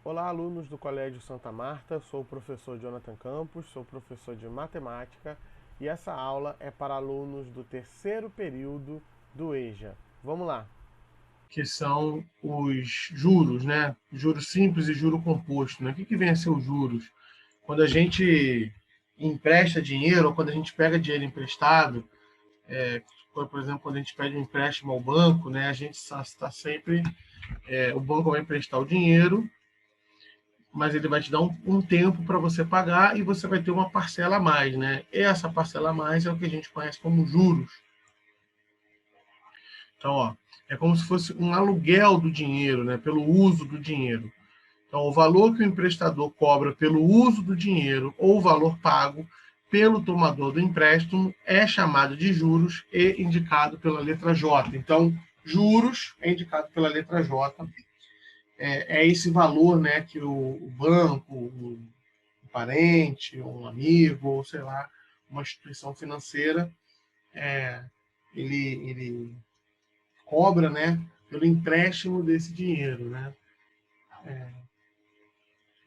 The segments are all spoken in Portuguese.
Olá, alunos do Colégio Santa Marta. Sou o professor Jonathan Campos, sou professor de matemática e essa aula é para alunos do terceiro período do EJA. Vamos lá. Que são os juros, né? Juros simples e juro composto, né? O que vem a ser os juros? Quando a gente empresta dinheiro ou quando a gente pega dinheiro emprestado, por exemplo, quando a gente pede um empréstimo ao banco, né? A gente está sempre, o banco vai emprestar o dinheiro, mas ele vai te dar um tempo para você pagar e você vai ter uma parcela a mais, né? E essa parcela a mais é o que a gente conhece como juros. Então, ó, é como se fosse um aluguel do dinheiro, né? Pelo uso do dinheiro. Então, o valor que o emprestador cobra pelo uso do dinheiro ou o valor pago pelo tomador do empréstimo é chamado de juros e indicado pela letra J. Então, juros é indicado pela letra J. É esse valor, né, que o banco, um parente, um amigo, ou sei lá, uma instituição financeira, é, ele cobra, né, pelo empréstimo desse dinheiro, né?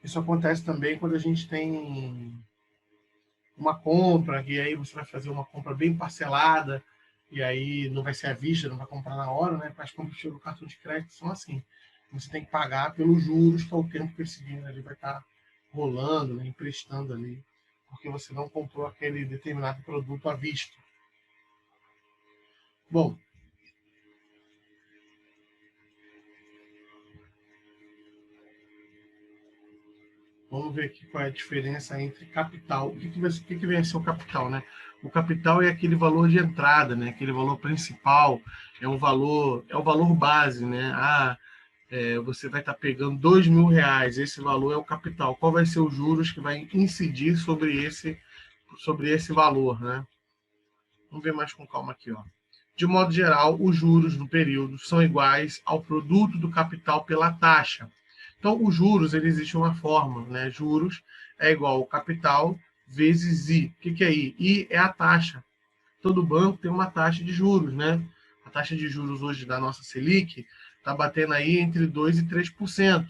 Isso acontece também quando a gente tem uma compra, e aí você vai fazer uma compra bem parcelada, e aí não vai ser à vista, não vai comprar na hora, né? As compras pelo cartão de crédito são assim. Você tem que pagar pelos juros, que é o tempo que esse dinheiro ali vai estar rolando, né? Emprestando ali, porque você não comprou aquele determinado produto à vista. Bom, vamos ver aqui qual é a diferença entre capital. O que vem a ser o capital, né? O capital é aquele valor de entrada, né? Aquele valor principal, é o valor base, né? Você vai estar pegando R$ 2.000, esse valor é o capital. Qual vai ser os juros que vai incidir sobre esse valor, né? Vamos ver mais com calma aqui, ó. De modo geral, os juros no período são iguais ao produto do capital pela taxa. Então, os juros, ele existe uma fórmula, né? Juros é igual ao capital vezes I. O que é I? I é a taxa. Todo banco tem uma taxa de juros, né? A taxa de juros hoje da nossa Selic está batendo aí entre 2% e 3%.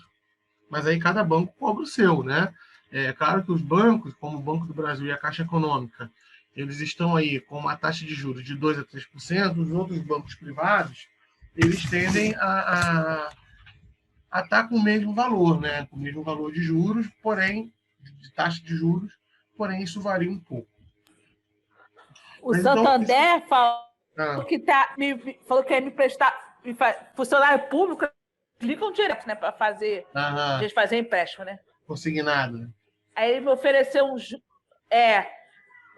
Mas aí cada banco cobra o seu, né? É claro que os bancos, como o Banco do Brasil e a Caixa Econômica, eles estão aí com uma taxa de juros de 2% a 3%. Os outros bancos privados, eles tendem a estar com o mesmo valor, né? Com o mesmo valor de juros, porém, de taxa de juros, porém isso varia um pouco. O Mas então, isso, Santander falou ah, falou que ia me prestar. Funcionário público ligam direto, né? Para fazer. A ah, gente fazer empréstimo, né? consignado. Aí ele me ofereceu é,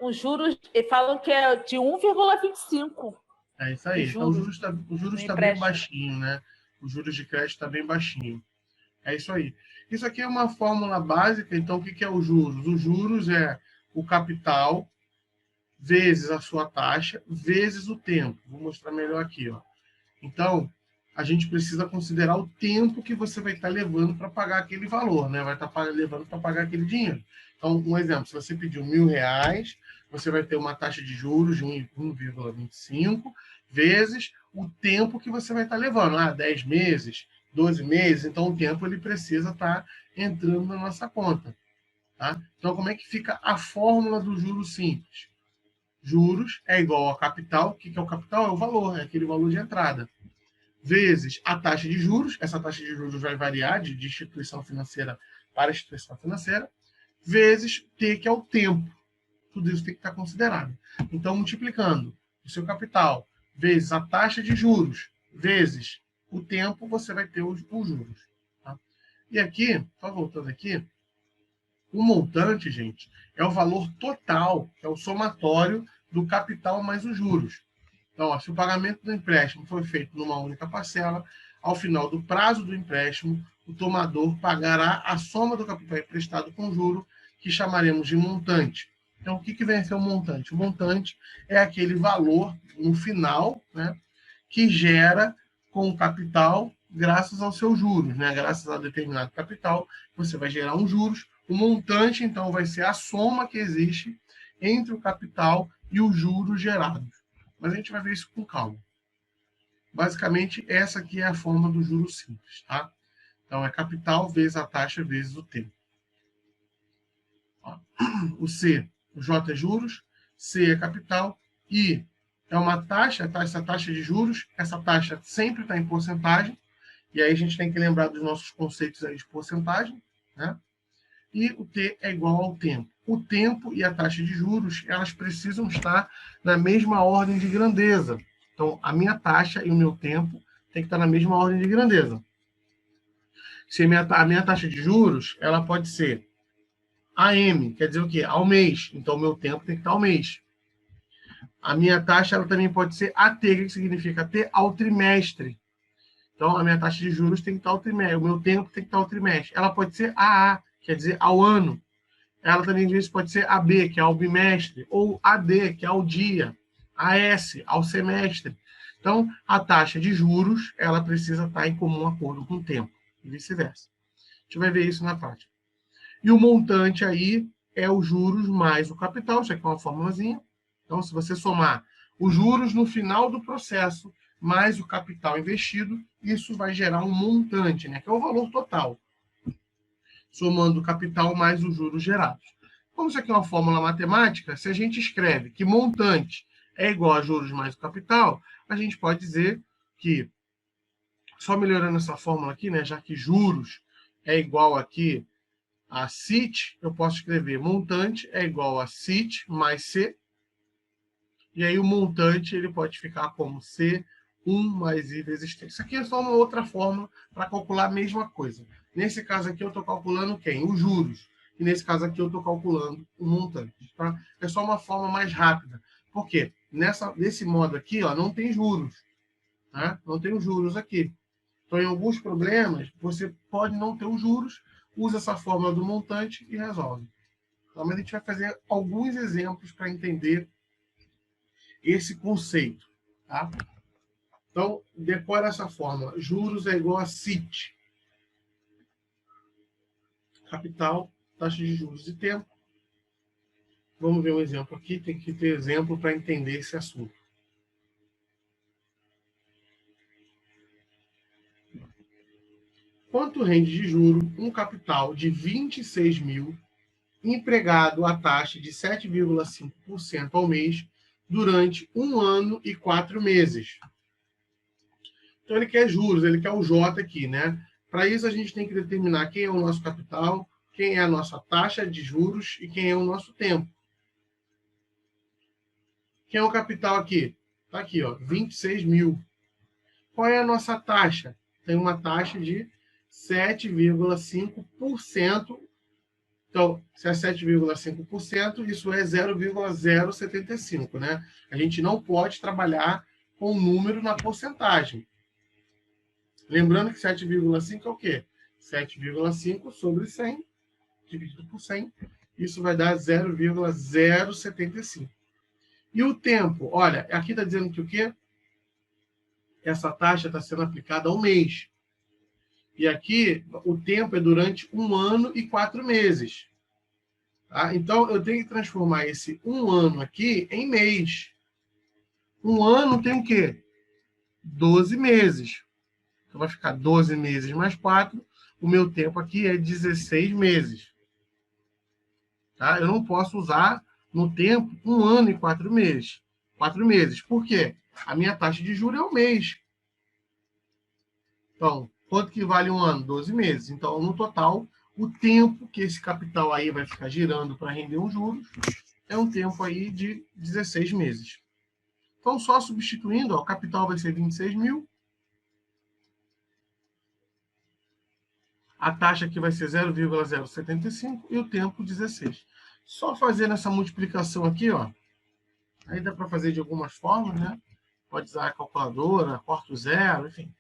um juros. Eles falam que é de 1,25 É isso de aí. Então, juros os juros no está bem empréstimo. baixinho, né? Os juros de crédito está bem baixinho. É isso aí. Isso aqui é uma fórmula básica. Então, o que é os juros? Os juros é o capital vezes a sua taxa vezes o tempo. Vou mostrar melhor aqui, ó. Então, a gente precisa considerar o tempo que você vai estar levando para pagar aquele valor, né? Vai estar levando para pagar aquele dinheiro. Então, um exemplo, se você pediu R$ 1.000, você vai ter uma taxa de juros de 1,25 vezes o tempo que você vai estar levando. 10 meses, 12 meses. Então, o tempo ele precisa estar entrando na nossa conta. Tá? Então, como é que fica a fórmula do juros simples? Juros é igual a capital. O que é o capital? É o valor, é aquele valor de entrada vezes a taxa de juros, essa taxa de juros vai variar de instituição financeira para instituição financeira, vezes T, que é o tempo. Tudo isso tem que estar considerado. Então, multiplicando o seu capital vezes a taxa de juros vezes o tempo, você vai ter os juros. Tá? E aqui, só voltando aqui, o montante, gente, é o valor total, é o somatório do capital mais os juros. Então, ó, se o pagamento do empréstimo foi feito numa única parcela, ao final do prazo do empréstimo, o tomador pagará a soma do capital emprestado com juro, que chamaremos de montante. Então, o que vem a ser o montante? O montante é aquele valor no final, né, que gera com o capital graças aos seus juros, né? Graças a determinado capital, você vai gerar um juros. O montante, então, vai ser a soma que existe entre o capital e os juros gerados. Mas a gente vai ver isso com calma. Basicamente, essa aqui é a forma do juros simples, tá? Então, é capital vezes a taxa vezes o tempo. Ó, o C, o J é juros, C é capital, I é uma taxa, tá? Essa taxa de juros, essa taxa sempre está em porcentagem, e aí a gente tem que lembrar dos nossos conceitos aí de porcentagem, né? E o T é igual ao tempo. O tempo e a taxa de juros, elas precisam estar na mesma ordem de grandeza. Então, a minha taxa e o meu tempo tem que estar na mesma ordem de grandeza. Se a minha taxa de juros, ela pode ser AM, quer dizer o quê? Ao mês. Então, o meu tempo tem que estar ao mês. A minha taxa, ela também pode ser AT, que significa AT ao trimestre. Então, a minha taxa de juros tem que estar ao trimestre. O meu tempo tem que estar ao trimestre. Ela pode ser AA, quer dizer ao ano. Ela também, às vezes, pode ser AB, que é ao bimestre, ou AD, que é ao dia, AS, ao semestre. Então, a taxa de juros, ela precisa estar em comum acordo com o tempo, e vice-versa. A gente vai ver isso na prática. E o montante aí é os juros mais o capital, isso aqui é uma formulazinha. Então, se você somar os juros no final do processo, mais o capital investido, isso vai gerar um montante, né? Que é o valor total. Somando o capital mais os juros gerados. Como isso aqui é uma fórmula matemática, se a gente escreve que montante é igual a juros mais o capital, a gente pode dizer que, só melhorando essa fórmula aqui, né, já que juros é igual aqui a CIT, eu posso escrever montante é igual a CIT mais C, e aí o montante ele pode ficar como C1 mais I vezes T. Isso aqui é só uma outra forma para calcular a mesma coisa. Nesse caso aqui eu estou calculando quem? Os juros. E nesse caso aqui eu estou calculando o montante. Tá? É só uma forma mais rápida. Por quê? Nesse modo aqui, ó, não tem juros. Tá? Não tem os juros aqui. Então, em alguns problemas, você pode não ter os juros, usa essa fórmula do montante e resolve. Então, mas a gente vai fazer alguns exemplos para entender esse conceito. Tá? Então, decora essa fórmula. Juros é igual a CIT. Capital, taxa de juros e tempo. Vamos ver um exemplo aqui. Tem que ter exemplo para entender esse assunto. Quanto rende de juro um capital de 26 mil empregado a taxa de 7,5% ao mês durante 1 ano e 4 meses? Então, ele quer juros, ele quer o J aqui, né? Para isso, a gente tem que determinar quem é o nosso capital, quem é a nossa taxa de juros e quem é o nosso tempo. Quem é o capital aqui? Está aqui, ó, 26 mil. Qual é a nossa taxa? Tem uma taxa de 7,5%. Então, se é 7,5%, isso é 0,075, né? A gente não pode trabalhar com o número na porcentagem. Lembrando que 7,5 é o quê? 7,5 sobre 100, dividido por 100, isso vai dar 0,075. E o tempo? Olha, aqui está dizendo que o quê? Essa taxa está sendo aplicada ao mês. E aqui, o tempo é durante 1 ano e 4 meses. Tá? Então, eu tenho que transformar esse 1 ano aqui em mês. 1 ano tem o quê? 12 meses. Então, vai ficar 12 meses mais 4. O meu tempo aqui é 16 meses. Tá? Eu não posso usar no tempo 1 ano e 4 meses. 4 meses. Por quê? A minha taxa de juros é o mês. Então, quanto que vale 1 ano? 12 meses. Então, no total, o tempo que esse capital aí vai ficar girando para render os juros é um tempo aí de 16 meses. Então, só substituindo, ó, o capital vai ser 26 mil. A taxa aqui vai ser 0,075 e o tempo 16. Só fazendo essa multiplicação aqui, ó, aí dá para fazer de algumas formas, né? Pode usar a calculadora, corta o zero, enfim.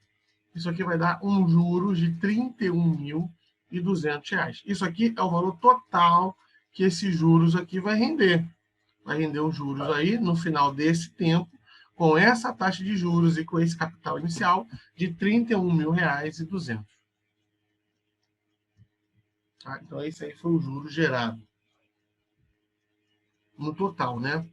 Isso aqui vai dar um juros de R$ 31.200. Isso aqui é o valor total que esses juros aqui vai render. Vai render os juros aí, no final desse tempo, com essa taxa de juros e com esse capital inicial de R$ 31.200. Tá? Então, esse aí foi o juro gerado. No total, né?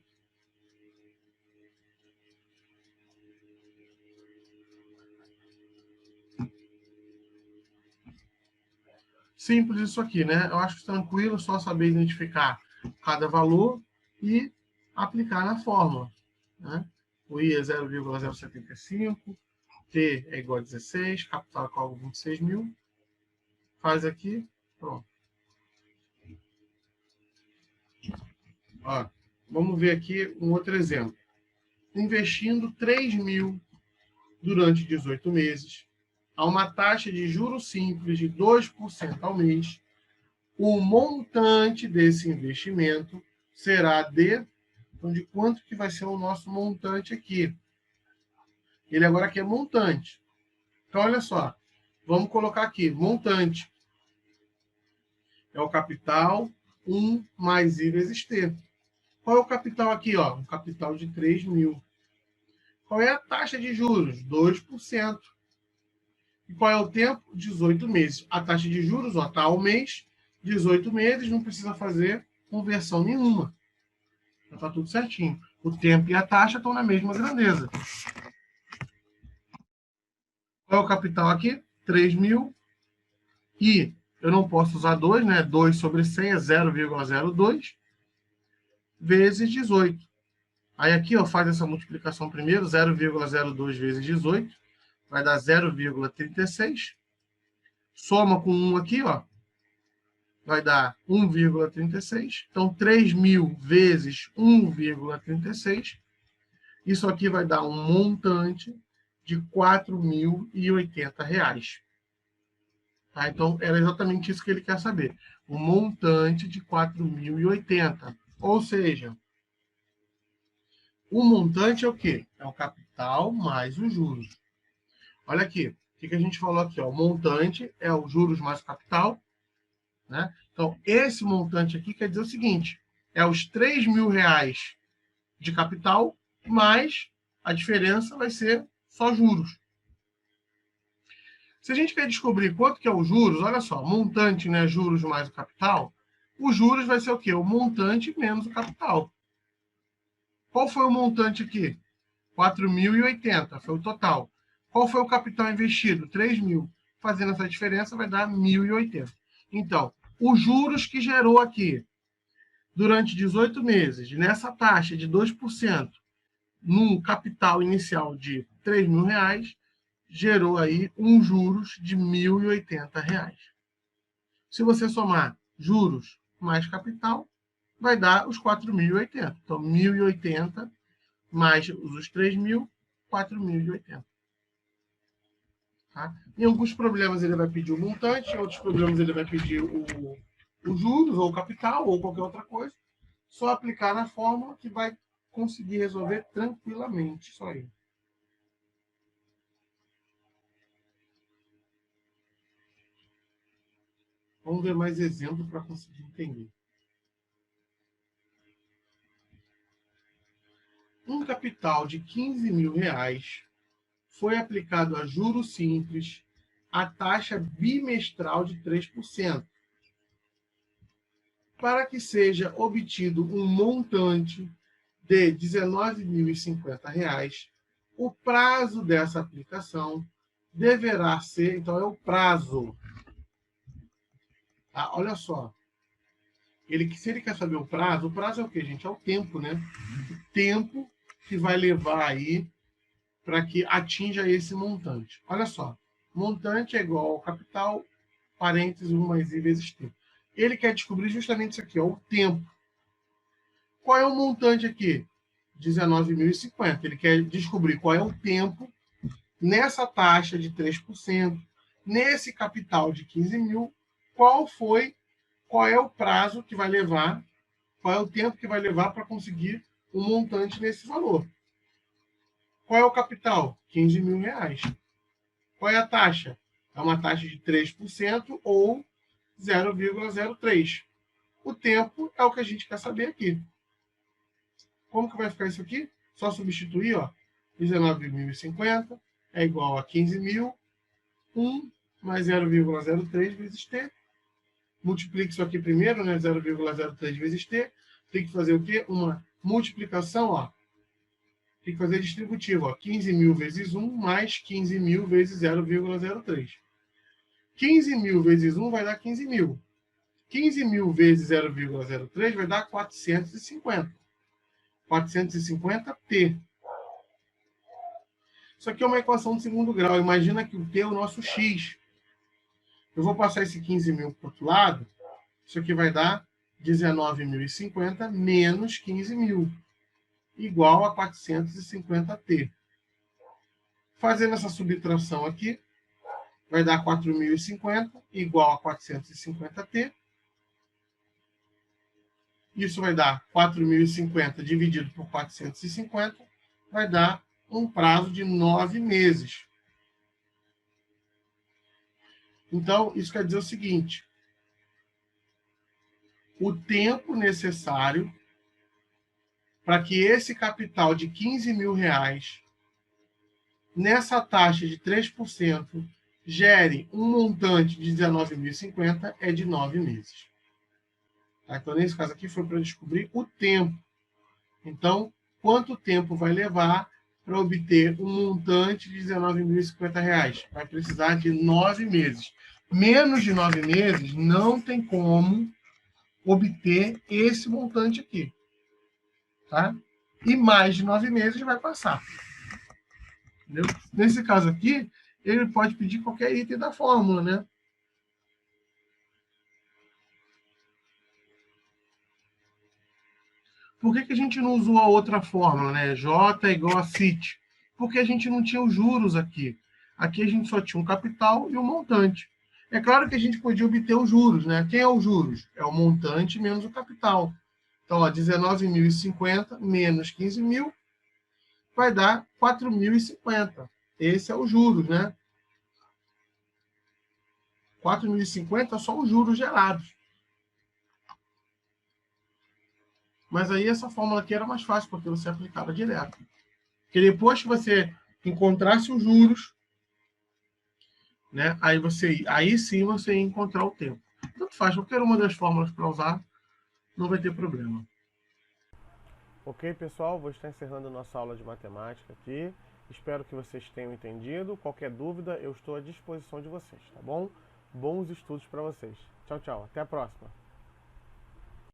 Simples isso aqui, né? Eu acho tranquilo, só saber identificar cada valor e aplicar na fórmula, né? O I é 0,075, T é igual a 16, capital cálculo 26 mil. Faz aqui, pronto. Ó, vamos ver aqui um outro exemplo. Investindo 3 mil durante 18 meses, a uma taxa de juros simples de 2% ao mês, o montante desse investimento será de... Então, de quanto que vai ser o nosso montante aqui? Ele agora quer montante. Então, olha só. Vamos colocar aqui, montante. É o capital 1 mais I vezes T. Qual é o capital aqui? Ó? Um capital de 3 mil. Qual é a taxa de juros? 2%. E qual é o tempo? 18 meses. A taxa de juros está ao mês, 18 meses, não precisa fazer conversão nenhuma. Já está tudo certinho. O tempo e a taxa estão na mesma grandeza. Qual é o capital aqui? 3 mil. E eu não posso usar 2, né? 2 sobre 100 é 0,02 vezes 18. Aí aqui, ó, faz essa multiplicação primeiro, 0,02 vezes 18, vai dar 0,36. Soma com 1 aqui, ó, vai dar 1,36. Então, 3 mil vezes 1,36. Isso aqui vai dar um montante de R$ 4.080. Tá? Então, era exatamente isso que ele quer saber. O montante de 4.080. Ou seja, o montante é o quê? É o capital mais os juros. Olha aqui, o que a gente falou aqui? Ó? O montante é os juros mais o capital. Né? Então, esse montante aqui quer dizer o seguinte, é os R$ 3.000 de capital, mais a diferença vai ser só juros. Se a gente quer descobrir quanto que é os juros, olha só, montante, né, juros mais o capital, os juros vai ser o quê? O montante menos o capital. Qual foi o montante aqui? 4.080, foi o total. Qual foi o capital investido? 3 mil. Fazendo essa diferença vai dar 1.080. Então, os juros que gerou aqui durante 18 meses, nessa taxa de 2%, num capital inicial de R$ 3.000, gerou aí juros de R$ 1.080. Se você somar juros mais capital, vai dar os 4.080. Então, 1.080 mais os 3 mil, 4.080. Tá? Em alguns problemas ele vai pedir o montante, em outros problemas ele vai pedir os juros, ou o capital, ou qualquer outra coisa. Só aplicar na fórmula que vai conseguir resolver tranquilamente isso aí. Vamos ver mais exemplo para conseguir entender. Um capital de R$ 15.000 foi aplicado a juros simples a taxa bimestral de 3%. Para que seja obtido um montante de R$ 19.050, o prazo dessa aplicação deverá ser... Então, é o prazo. Ah, olha só. Se ele quer saber o prazo é o quê, gente? É o tempo, né? O tempo que vai levar aí para que atinja esse montante. Olha só. Montante é igual ao capital, parênteses, 1 mais I vezes T. Ele quer descobrir justamente isso aqui, ó, o tempo. Qual é o montante aqui? 19.050. Ele quer descobrir qual é o tempo nessa taxa de 3%, nesse capital de 15 mil, qual é o prazo que vai levar, qual é o tempo que vai levar para conseguir um montante nesse valor. Qual é o capital? R$ 15.000. Qual é a taxa? É uma taxa de 3% ou 0,03. O tempo é o que a gente quer saber aqui. Como que vai ficar isso aqui? Só substituir, ó. 19.050 é igual a 15 mil, 1 mais 0,03 vezes T. Multiplique isso aqui primeiro, né? 0,03 vezes T. Tem que fazer o quê? Uma multiplicação, ó. Tem que fazer distributivo, ó. 15 mil vezes 1 mais 15 mil vezes 0,03. 15 mil vezes 1 vai dar 15 mil. 15 mil vezes 0,03 vai dar 450. 450t. Isso aqui é uma equação de segundo grau. Imagina que o t é o nosso x. Eu vou passar esse 15 mil para o outro lado. Isso aqui vai dar 19.050 menos 15 mil, igual a 450t. Fazendo essa subtração aqui, vai dar 4.050 igual a 450t. Isso vai dar 4.050 dividido por 450, vai dar um prazo de 9 meses. Então, isso quer dizer o seguinte: o tempo necessário para que esse capital de 15 mil reais, nessa taxa de 3%, gere um montante de 19.050 é de 9 meses. Tá? Então, nesse caso aqui, foi para descobrir o tempo. Então, quanto tempo vai levar para obter um montante de R$19.050? Vai precisar de 9 meses. Menos de 9 meses, não tem como obter esse montante aqui. Tá? E mais de 9 meses vai passar. Entendeu? Nesse caso aqui, ele pode pedir qualquer item da fórmula, né? Por que a gente não usou a outra fórmula, né? J igual a CIT? Porque a gente não tinha os juros aqui. Aqui a gente só tinha um capital e um montante. É claro que a gente podia obter os juros, né? Quem é os juros? É o montante menos o capital. Então, ó, 19.050 menos 15 mil vai dar 4.050. Esse é os juros, né? 4.050 são os juros gerados. Mas aí essa fórmula aqui era mais fácil, porque você aplicava direto. Porque depois que você encontrasse os juros, né, aí sim você ia encontrar o tempo. Tanto faz, qualquer uma das fórmulas para usar, não vai ter problema. Ok, pessoal, vou estar encerrando a nossa aula de matemática aqui. Espero que vocês tenham entendido. Qualquer dúvida, eu estou à disposição de vocês, tá bom? Bons estudos para vocês. Tchau, tchau. Até a próxima.